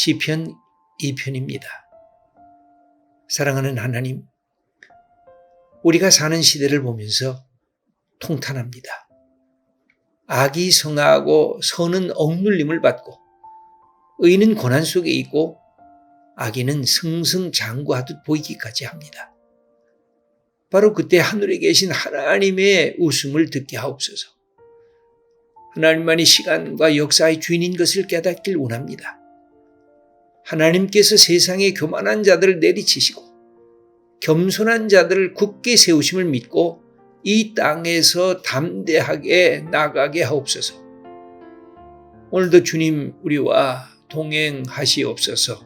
시편 2편입니다. 사랑하는 하나님, 우리가 사는 시대를 보면서 통탄합니다. 악이 성하고 선은 억눌림을 받고 의인은 고난 속에 있고 악인은 승승장구하듯 보이기까지 합니다. 바로 그때 하늘에 계신 하나님의 웃음을 듣게 하옵소서. 하나님만이 시간과 역사의 주인인 것을 깨닫길 원합니다. 하나님께서 세상의 교만한 자들을 내리치시고 겸손한 자들을 굳게 세우심을 믿고 이 땅에서 담대하게 나가게 하옵소서. 오늘도 주님 우리와 동행하시옵소서.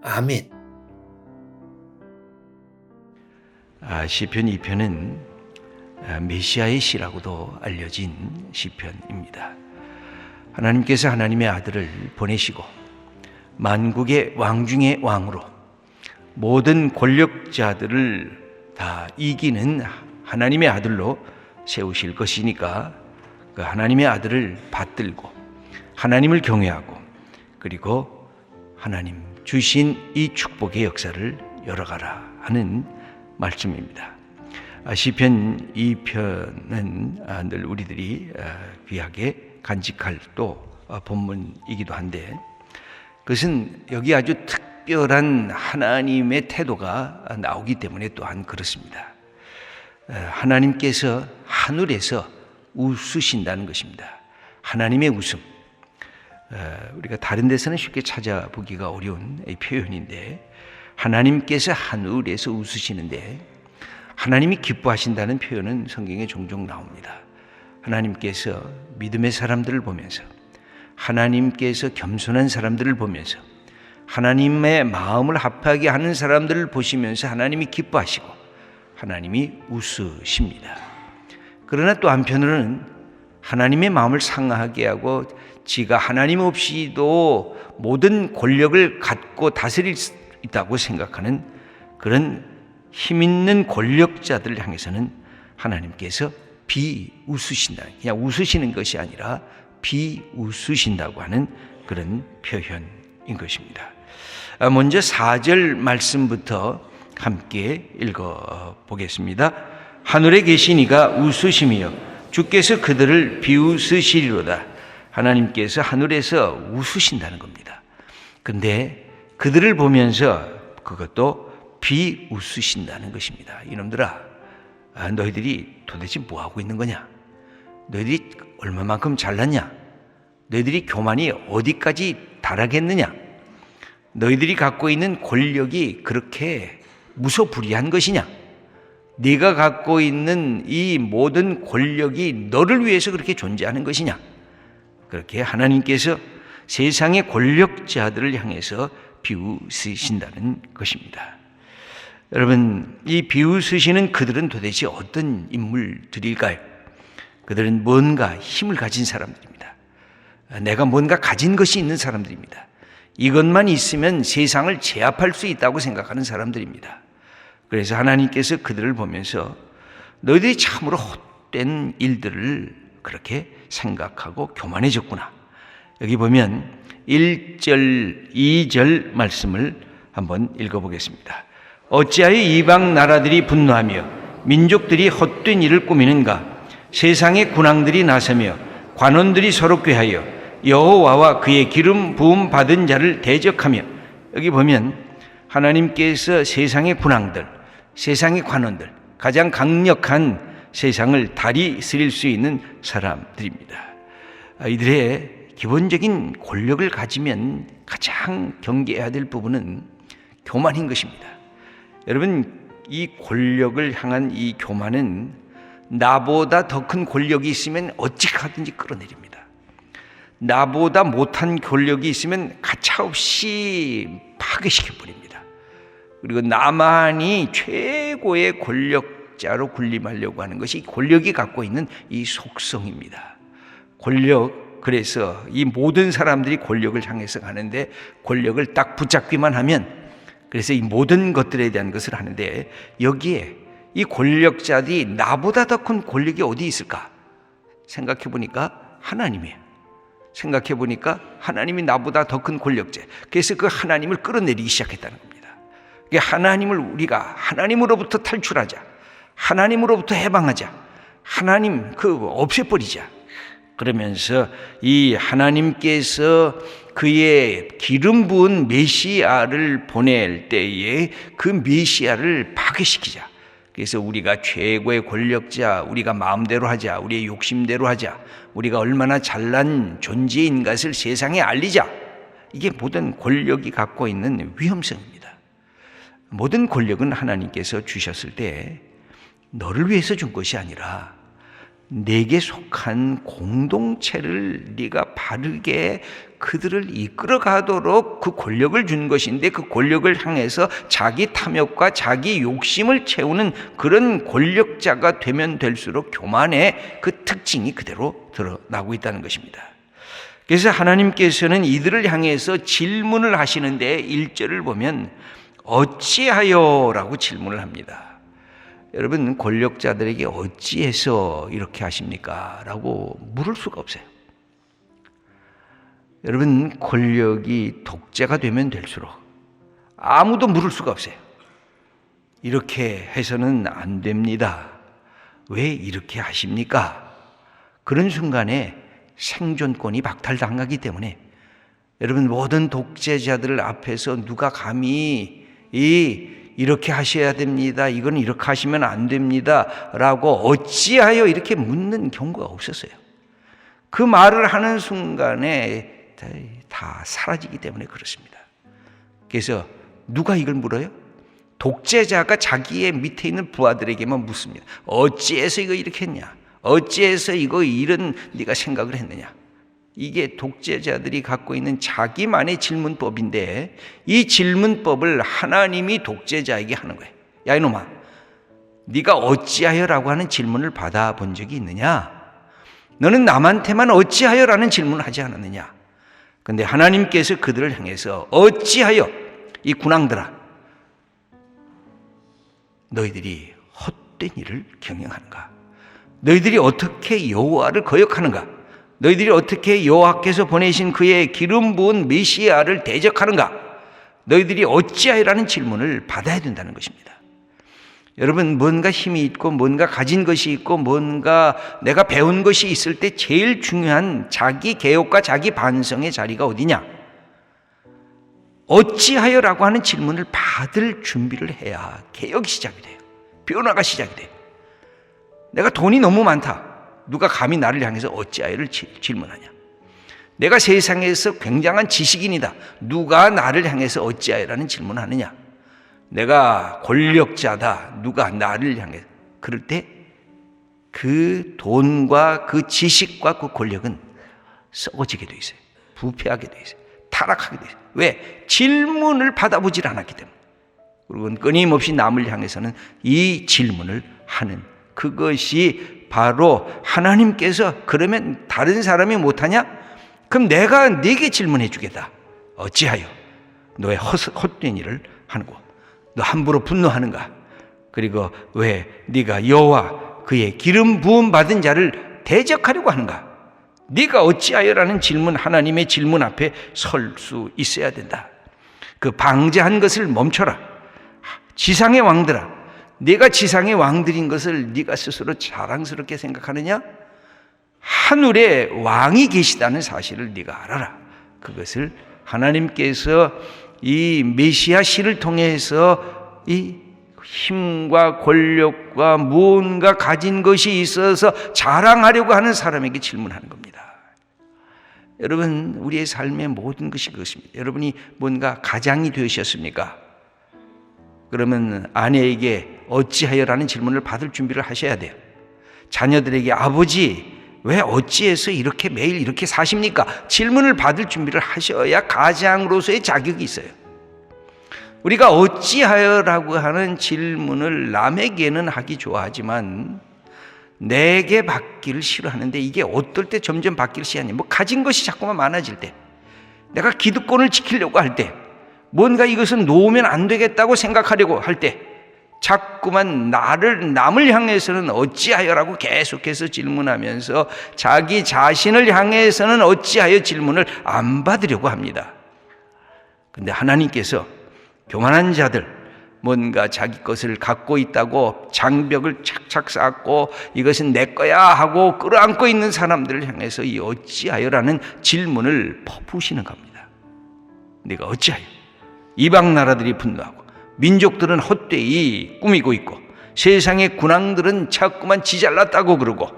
아멘. 시편 2편은 메시아의 시라고도 알려진 시편입니다. 하나님께서 하나님의 아들을 보내시고 만국의 왕 중의 왕으로 모든 권력자들을 다 이기는 하나님의 아들로 세우실 것이니까 그 하나님의 아들을 받들고 하나님을 경외하고 그리고 하나님 주신 이 축복의 역사를 열어가라 하는 말씀입니다. 시편 2편은 늘 우리들이 귀하게 간직할 또 본문이기도 한데 그것은 여기 아주 특별한 하나님의 태도가 나오기 때문에 또한 그렇습니다. 하나님께서 하늘에서 웃으신다는 것입니다. 하나님의 웃음. 우리가 다른 데서는 쉽게 찾아보기가 어려운 이 표현인데 하나님께서 하늘에서 웃으시는데 하나님이 기뻐하신다는 표현은 성경에 종종 나옵니다. 하나님께서 믿음의 사람들을 보면서 하나님께서 겸손한 사람들을 보면서 하나님의 마음을 합하게 하는 사람들을 보시면서 하나님이 기뻐하시고 하나님이 웃으십니다. 그러나 또 한편으로는 하나님의 마음을 상하게 하고 지가 하나님 없이도 모든 권력을 갖고 다스릴 수 있다고 생각하는 그런 힘있는 권력자들을 향해서는 하나님께서 비웃으신다. 그냥 웃으시는 것이 아니라 비웃으신다고 하는 그런 표현인 것입니다. 먼저 4절 말씀부터 함께 읽어보겠습니다. 하늘에 계신 이가 웃으시며 주께서 그들을 비웃으시리로다. 하나님께서 하늘에서 웃으신다는 겁니다. 근데 그들을 보면서 그것도 비웃으신다는 것입니다. 이놈들아, 너희들이 도대체 뭐하고 있는 거냐? 너희들이 얼마만큼 잘났냐? 너희들이 교만이 어디까지 달하겠느냐? 너희들이 갖고 있는 권력이 그렇게 무소불위한 것이냐? 네가 갖고 있는 이 모든 권력이 너를 위해서 그렇게 존재하는 것이냐? 그렇게 하나님께서 세상의 권력자들을 향해서 비웃으신다는 것입니다. 여러분, 이 비웃으시는 그들은 도대체 어떤 인물들일까요? 그들은 뭔가 힘을 가진 사람들입니다. 내가 뭔가 가진 것이 있는 사람들입니다. 이것만 있으면 세상을 제압할 수 있다고 생각하는 사람들입니다. 그래서 하나님께서 그들을 보면서 너희들이 참으로 헛된 일들을 그렇게 생각하고 교만해졌구나. 여기 보면 1절, 2절 말씀을 한번 읽어보겠습니다. 어찌하여 이방 나라들이 분노하며 민족들이 헛된 일을 꾸미는가? 세상의 군왕들이 나서며 관원들이 서로 꾀하여 여호와와 그의 기름 부음 받은 자를 대적하며. 여기 보면 하나님께서 세상의 군왕들, 세상의 관원들, 가장 강력한 세상을 다스릴 수 있는 사람들입니다. 이들의 기본적인 권력을 가지면 가장 경계해야 될 부분은 교만인 것입니다. 여러분, 이 권력을 향한 이 교만은 나보다 더 큰 권력이 있으면 어찌하든지 끌어내립니다. 나보다 못한 권력이 있으면 가차없이 파괴시켜버립니다. 그리고 나만이 최고의 권력자로 군림하려고 하는 것이 권력이 갖고 있는 이 속성입니다. 권력, 그래서 이 모든 사람들이 권력을 향해서 가는데 권력을 딱 붙잡기만 하면 그래서 이 모든 것들에 대한 것을 하는데 여기에 이 권력자들이 나보다 더 큰 권력이 어디 있을까? 생각해 보니까 하나님이에요. 생각해 보니까 하나님이 나보다 더 큰 권력자. 그래서 그 하나님을 끌어내리기 시작했다는 겁니다. 하나님을 우리가 하나님으로부터 탈출하자. 하나님으로부터 해방하자. 하나님 없애버리자. 그러면서 이 하나님께서 그의 기름 부은 메시아를 보낼 때에 그 메시아를 파괴시키자. 그래서 우리가 최고의 권력자, 우리가 마음대로 하자, 우리의 욕심대로 하자, 우리가 얼마나 잘난 존재인 것을 세상에 알리자. 이게 모든 권력이 갖고 있는 위험성입니다. 모든 권력은 하나님께서 주셨을 때 너를 위해서 준 것이 아니라 내게 속한 공동체를 네가 바르게 그들을 이끌어 가도록 그 권력을 준 것인데, 그 권력을 향해서 자기 탐욕과 자기 욕심을 채우는 그런 권력자가 되면 될수록 교만의 그 특징이 그대로 드러나고 있다는 것입니다. 그래서 하나님께서는 이들을 향해서 질문을 하시는데 1절을 보면 어찌하여 라고 질문을 합니다. 여러분, 권력자들에게 어찌해서 이렇게 하십니까? 라고 물을 수가 없어요. 여러분, 권력이 독재가 되면 될수록 아무도 물을 수가 없어요. 이렇게 해서는 안 됩니다. 왜 이렇게 하십니까? 그런 순간에 생존권이 박탈당하기 때문에 여러분, 모든 독재자들 앞에서 누가 감히 이렇게 하셔야 됩니다, 이건 이렇게 하시면 안 됩니다 라고 어찌하여 이렇게 묻는 경우가 없었어요. 그 말을 하는 순간에 다 사라지기 때문에 그렇습니다. 그래서 누가 이걸 물어요? 독재자가 자기의 밑에 있는 부하들에게만 묻습니다. 어찌해서 이거 이렇게 했냐? 어찌해서 이거 이런 네가 생각을 했느냐? 이게 독재자들이 갖고 있는 자기만의 질문법인데, 이 질문법을 하나님이 독재자에게 하는 거예요. 야 이놈아, 네가 어찌하여라고 하는 질문을 받아본 적이 있느냐? 너는 남한테만 어찌하여라는 질문을 하지 않았느냐? 근데 하나님께서 그들을 향해서 어찌하여 이 군왕들아, 너희들이 헛된 일을 경영하는가? 너희들이 어떻게 여호와를 거역하는가? 너희들이 어떻게 여호와께서 보내신 그의 기름 부은 메시아를 대적하는가? 너희들이 어찌하여라는 질문을 받아야 된다는 것입니다. 여러분, 뭔가 힘이 있고 뭔가 가진 것이 있고 뭔가 내가 배운 것이 있을 때 제일 중요한 자기 개혁과 자기 반성의 자리가 어디냐? 어찌하여라고 하는 질문을 받을 준비를 해야 개혁이 시작이 돼요. 변화가 시작이 돼요. 내가 돈이 너무 많다. 누가 감히 나를 향해서 어찌하여를 질문하냐? 내가 세상에서 굉장한 지식인이다. 누가 나를 향해서 어찌하여라는 질문을 하느냐? 내가 권력자다. 누가 나를 향해? 그럴 때 그 돈과 그 지식과 그 권력은 썩어지게 돼 있어요. 부패하게 돼 있어요. 타락하게 돼 있어요. 왜? 질문을 받아보질 않았기 때문에. 그리고 끊임없이 남을 향해서는 이 질문을 하는, 그것이 바로 하나님께서 그러면 다른 사람이 못하냐? 그럼 내가 네게 질문해 주겠다. 어찌하여 너의 헛된 일을 하는고? 너 함부로 분노하는가? 그리고 왜 네가 여호와 그의 기름 부음 받은 자를 대적하려고 하는가? 네가 어찌하여라는 질문, 하나님의 질문 앞에 설 수 있어야 된다. 그 방제한 것을 멈춰라. 지상의 왕들아, 네가 지상의 왕들인 것을 네가 스스로 자랑스럽게 생각하느냐? 하늘에 왕이 계시다는 사실을 네가 알아라. 그것을 하나님께서 이 메시아 시를 통해서 이 힘과 권력과 무언가 가진 것이 있어서 자랑하려고 하는 사람에게 질문하는 겁니다. 여러분, 우리의 삶의 모든 것이 그것입니다. 여러분이 뭔가 가장이 되셨습니까? 그러면 아내에게 어찌하여라는 질문을 받을 준비를 하셔야 돼요. 자녀들에게 아버지 왜 어찌해서 이렇게 매일 이렇게 사십니까? 질문을 받을 준비를 하셔야 가장으로서의 자격이 있어요. 우리가 어찌하여라고 하는 질문을 남에게는 하기 좋아하지만 내게 받기를 싫어하는데, 이게 어떨 때 점점 받기를 싫어하냐? 뭐 가진 것이 자꾸만 많아질 때, 내가 기득권을 지키려고 할 때, 뭔가 이것은 놓으면 안 되겠다고 생각하려고 할 때, 자꾸만 남을 향해서는 어찌하여라고 계속해서 질문하면서 자기 자신을 향해서는 어찌하여 질문을 안 받으려고 합니다. 그런데 하나님께서 교만한 자들, 뭔가 자기 것을 갖고 있다고 장벽을 착착 쌓고 이것은 내 거야 하고 끌어안고 있는 사람들을 향해서 이 어찌하여라는 질문을 퍼부으시는 겁니다. 네가 어찌하여? 이방 나라들이 분노하고 민족들은 헛되이 꾸미고 있고 세상의 군왕들은 자꾸만 지잘났다고 그러고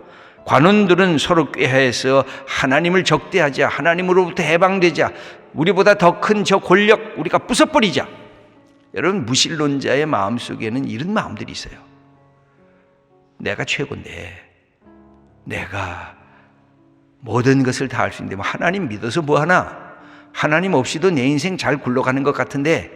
관원들은 서로 꾀해서 하나님을 적대하자, 하나님으로부터 해방되자, 우리보다 더 큰 저 권력 우리가 부숴버리자. 여러분, 무신론자의 마음속에는 이런 마음들이 있어요. 내가 최고인데, 내가 모든 것을 다 할 수 있는데 하나님 믿어서 뭐하나? 하나님 없이도 내 인생 잘 굴러가는 것 같은데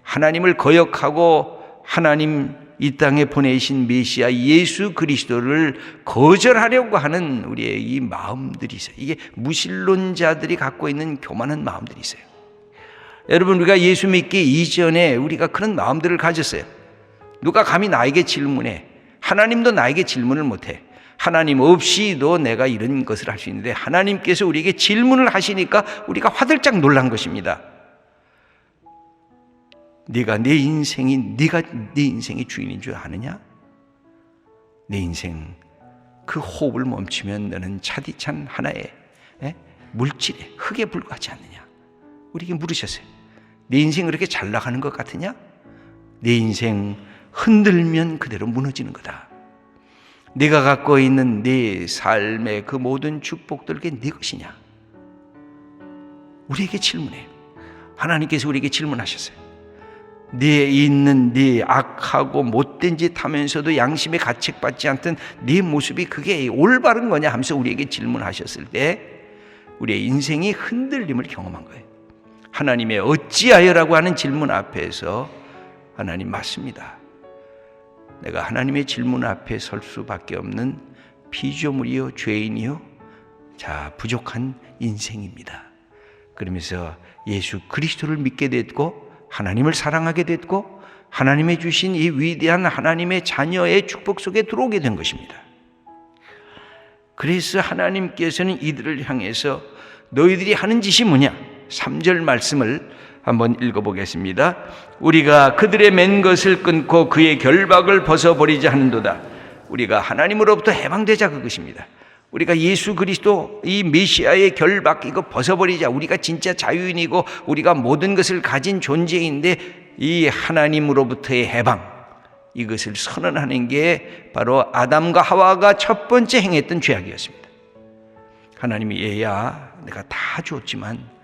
하나님을 거역하고 하나님 이 땅에 보내신 메시아 예수 그리스도를 거절하려고 하는 우리의 이 마음들이 있어요. 이게 무신론자들이 갖고 있는 교만한 마음들이 있어요. 여러분, 우리가 예수 믿기 이전에 우리가 그런 마음들을 가졌어요. 누가 감히 나에게 질문해. 하나님도 나에게 질문을 못해. 하나님 없이도 내가 이런 것을 할 수 있는데 하나님께서 우리에게 질문을 하시니까 우리가 화들짝 놀란 것입니다. 네가 내 인생의 주인인 줄 아느냐? 내 인생 그 호흡을 멈추면 너는 차디찬 하나의 물질에 흙에 불과하지 않느냐? 우리에게 물으셨어요. 내 인생 그렇게 잘 나가는 것 같으냐? 내 인생 흔들면 그대로 무너지는 거다. 네가 갖고 있는 네 삶의 그 모든 축복들 그게 네 것이냐? 우리에게 질문해요. 하나님께서 우리에게 질문하셨어요. 네 있는 네 악하고 못된 짓 하면서도 양심에 가책받지 않던 네 모습이 그게 올바른 거냐 하면서 우리에게 질문하셨을 때 우리의 인생이 흔들림을 경험한 거예요. 하나님의 어찌하여라고 하는 질문 앞에서 하나님 맞습니다. 내가 하나님의 질문 앞에 설 수밖에 없는 피조물이요 죄인이요 자 부족한 인생입니다. 그러면서 예수 그리스도를 믿게 됐고 하나님을 사랑하게 됐고 하나님의 주신 이 위대한 하나님의 자녀의 축복 속에 들어오게 된 것입니다. 그래서 하나님께서는 이들을 향해서 너희들이 하는 짓이 뭐냐? 3절 말씀을 한번 읽어보겠습니다. 우리가 그들의 맨 것을 끊고 그의 결박을 벗어버리자 하는도다. 우리가 하나님으로부터 해방되자 그것입니다. 우리가 예수 그리스도 이 메시아의 결박 이거 벗어버리자. 우리가 진짜 자유인이고 우리가 모든 것을 가진 존재인데 이 하나님으로부터의 해방 이것을 선언하는 게 바로 아담과 하와가 첫 번째 행했던 죄악이었습니다. 하나님이 얘야 내가 다 줬지만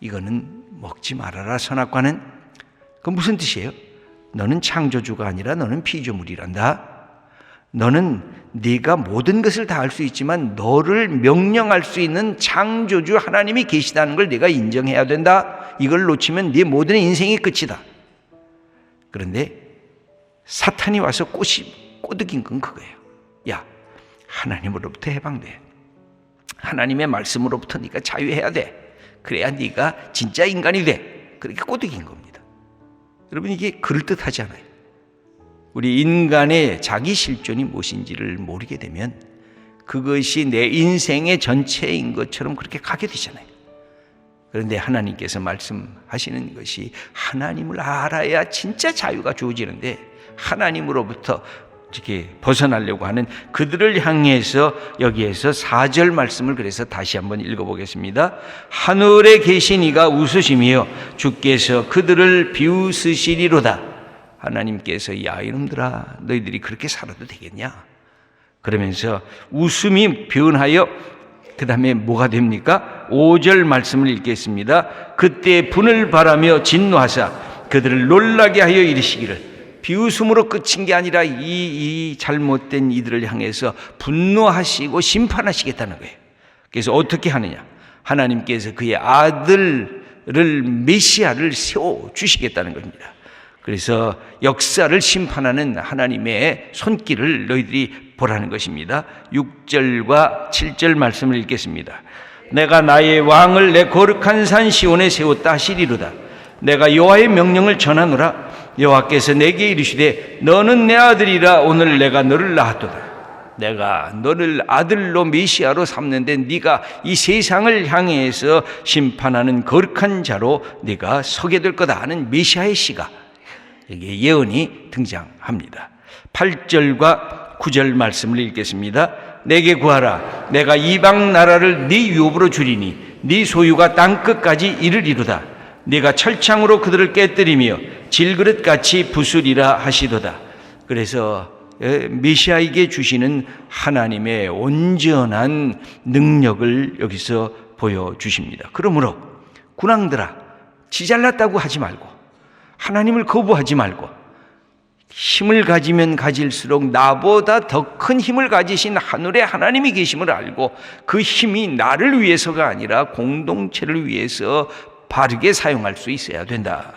이거는 먹지 말아라. 선악과는 그건 무슨 뜻이에요? 너는 창조주가 아니라 너는 피조물이란다. 너는 네가 모든 것을 다 할 수 있지만 너를 명령할 수 있는 창조주 하나님이 계시다는 걸 네가 인정해야 된다. 이걸 놓치면 네 모든 인생이 끝이다. 그런데 사탄이 와서 꼬드긴 건 그거예요. 야, 하나님으로부터 해방돼. 하나님의 말씀으로부터 네가 자유해야 돼. 그래야 네가 진짜 인간이 돼. 그렇게 꼬드긴 겁니다. 여러분 이게 그럴듯하지 않아요. 우리 인간의 자기 실존이 무엇인지를 모르게 되면 그것이 내 인생의 전체인 것처럼 그렇게 가게 되잖아요. 그런데 하나님께서 말씀하시는 것이 하나님을 알아야 진짜 자유가 주어지는데 하나님으로부터 이렇게 벗어나려고 하는 그들을 향해서 여기에서 4절 말씀을 그래서 다시 한번 읽어보겠습니다. 하늘에 계신 이가 웃으시며 주께서 그들을 비웃으시리로다. 하나님께서 야 이놈들아 너희들이 그렇게 살아도 되겠냐? 그러면서 웃음이 변하여 그 다음에 뭐가 됩니까? 5절 말씀을 읽겠습니다. 그때 분을 바라며 진노하사 그들을 놀라게 하여 이르시기를 비웃음으로 끝인 게 아니라 이 잘못된 이들을 향해서 분노하시고 심판하시겠다는 거예요. 그래서 어떻게 하느냐? 하나님께서 그의 아들을 메시아를 세워주시겠다는 겁니다. 그래서 역사를 심판하는 하나님의 손길을 너희들이 보라는 것입니다. 6절과 7절 말씀을 읽겠습니다. 내가 나의 왕을 내 거룩한 산 시온에 세웠다 하시리로다. 내가 여호와의 명령을 전하노라. 여호와께서 내게 이르시되 너는 내 아들이라 오늘 내가 너를 낳았도다. 내가 너를 아들로 메시아로 삼는데 네가 이 세상을 향해서 심판하는 거룩한 자로 네가 서게 될 거다 하는 메시아의 시가 여기에 예언이 등장합니다. 8절과 9절 말씀을 읽겠습니다. 내게 구하라. 내가 이방 나라를 네 유업으로 주리니 네 소유가 땅끝까지 이르리로다. 네가 철창으로 그들을 깨뜨리며 질그릇같이 부수리라 하시도다. 그래서 메시아에게 주시는 하나님의 온전한 능력을 여기서 보여주십니다. 그러므로 군왕들아, 지 잘났다고 하지 말고 하나님을 거부하지 말고 힘을 가지면 가질수록 나보다 더 큰 힘을 가지신 하늘의 하나님이 계심을 알고 그 힘이 나를 위해서가 아니라 공동체를 위해서 바르게 사용할 수 있어야 된다.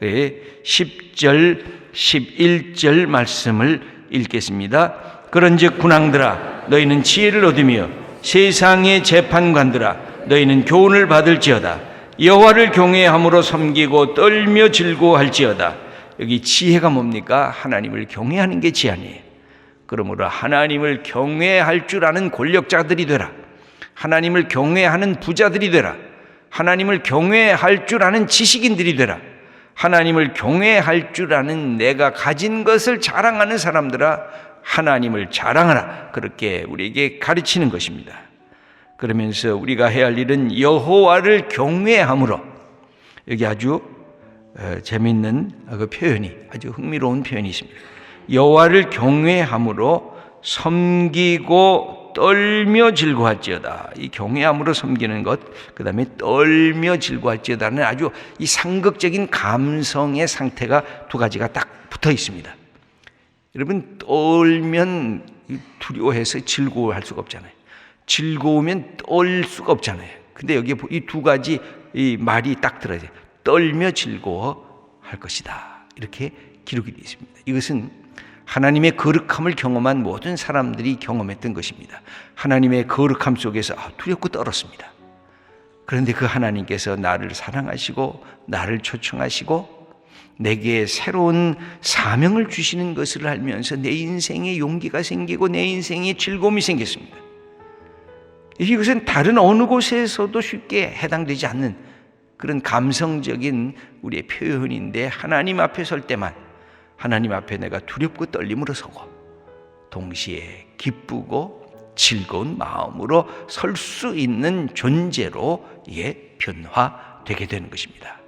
10절, 11절 말씀을 읽겠습니다. 그런즉 군왕들아, 너희는 지혜를 얻으며 세상의 재판관들아, 너희는 교훈을 받을지어다. 여호와를 경외함으로 섬기고 떨며 즐거워할지어다. 여기 지혜가 뭡니까? 하나님을 경외하는 게 지혜니에요. 그러므로 하나님을 경외할 줄 아는 권력자들이 되라. 하나님을 경외하는 부자들이 되라. 하나님을 경외할 줄 아는 지식인들이 되라. 하나님을 경외할 줄 아는 내가 가진 것을 자랑하는 사람들아, 하나님을 자랑하라. 그렇게 우리에게 가르치는 것입니다. 그러면서 우리가 해야 할 일은 여호와를 경외함으로, 여기 아주 재미있는 그 표현이, 아주 흥미로운 표현이 있습니다. 여호와를 경외함으로 섬기고 떨며 즐거워할지어다. 이 경외함으로 섬기는 것, 그 다음에 떨며 즐거워할지어다는 아주 이 상극적인 감성의 상태가 두 가지가 딱 붙어 있습니다. 여러분, 떨면 두려워해서 즐거워할 수가 없잖아요. 즐거우면 떨 수가 없잖아요. 근데 여기 이 두 가지 이 말이 딱 들어야 돼요. 떨며 즐거워할 것이다. 이렇게 기록이 되어 있습니다. 이것은 하나님의 거룩함을 경험한 모든 사람들이 경험했던 것입니다. 하나님의 거룩함 속에서 두렵고 떨었습니다. 그런데 그 하나님께서 나를 사랑하시고 나를 초청하시고 내게 새로운 사명을 주시는 것을 알면서 내 인생에 용기가 생기고 내 인생에 즐거움이 생겼습니다. 이것은 다른 어느 곳에서도 쉽게 해당되지 않는 그런 감성적인 우리의 표현인데, 하나님 앞에 설 때만 하나님 앞에 내가 두렵고 떨림으로 서고 동시에 기쁘고 즐거운 마음으로 설 수 있는 존재로 변화되게 되는 것입니다.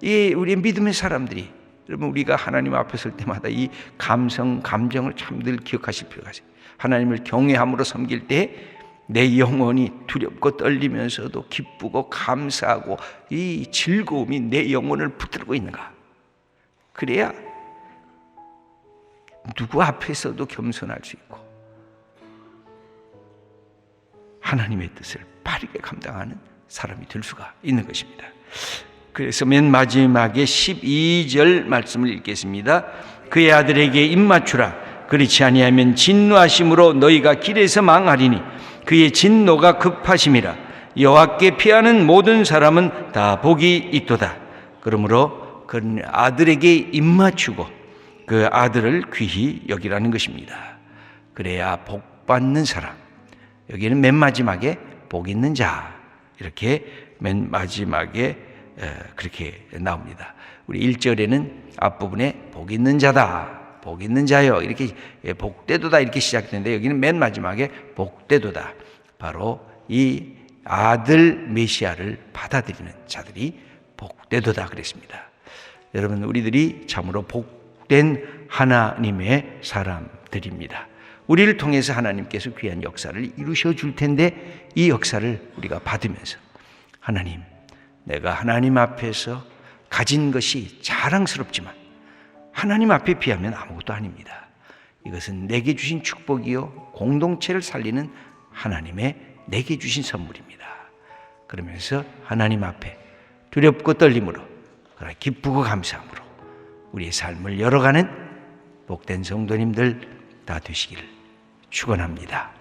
우리 믿음의 사람들이, 여러분, 우리가 하나님 앞에 설 때마다 이 감정을 참 늘 기억하실 필요가 있어요. 하나님을 경외함으로 섬길 때 내 영혼이 두렵고 떨리면서도 기쁘고 감사하고 이 즐거움이 내 영혼을 붙들고 있는가? 그래야 누구 앞에서도 겸손할 수 있고 하나님의 뜻을 바르게 감당하는 사람이 될 수가 있는 것입니다. 그래서 맨 마지막에 12절 말씀을 읽겠습니다. 그의 아들에게 입맞추라. 그렇지 아니하면 진노하심으로 너희가 길에서 망하리니 그의 진노가 급하심이라. 여호와께 피하는 모든 사람은 다 복이 있도다. 그러므로 그 아들에게 입맞추고 그 아들을 귀히 여기라는 것입니다. 그래야 복 받는 사람. 여기는 맨 마지막에 복 있는 자, 이렇게 맨 마지막에 그렇게 나옵니다. 우리 1절에는 앞부분에 복 있는 자다, 복 있는 자여, 이렇게 복되도다 이렇게 시작되는데, 여기는 맨 마지막에 복되도다. 바로 이 아들 메시아를 받아들이는 자들이 복되도다 그랬습니다. 여러분, 우리들이 참으로 복된 하나님의 사람들입니다. 우리를 통해서 하나님께서 귀한 역사를 이루셔 줄 텐데, 이 역사를 우리가 받으면서 하나님, 내가 하나님 앞에서 가진 것이 자랑스럽지만 하나님 앞에 비하면 아무것도 아닙니다. 이것은 내게 주신 축복이요 공동체를 살리는 하나님의 내게 주신 선물입니다. 그러면서 하나님 앞에 두렵고 떨림으로, 그러나 기쁘고 감사함으로 우리의 삶을 열어가는 복된 성도님들 다 되시기를 축원합니다.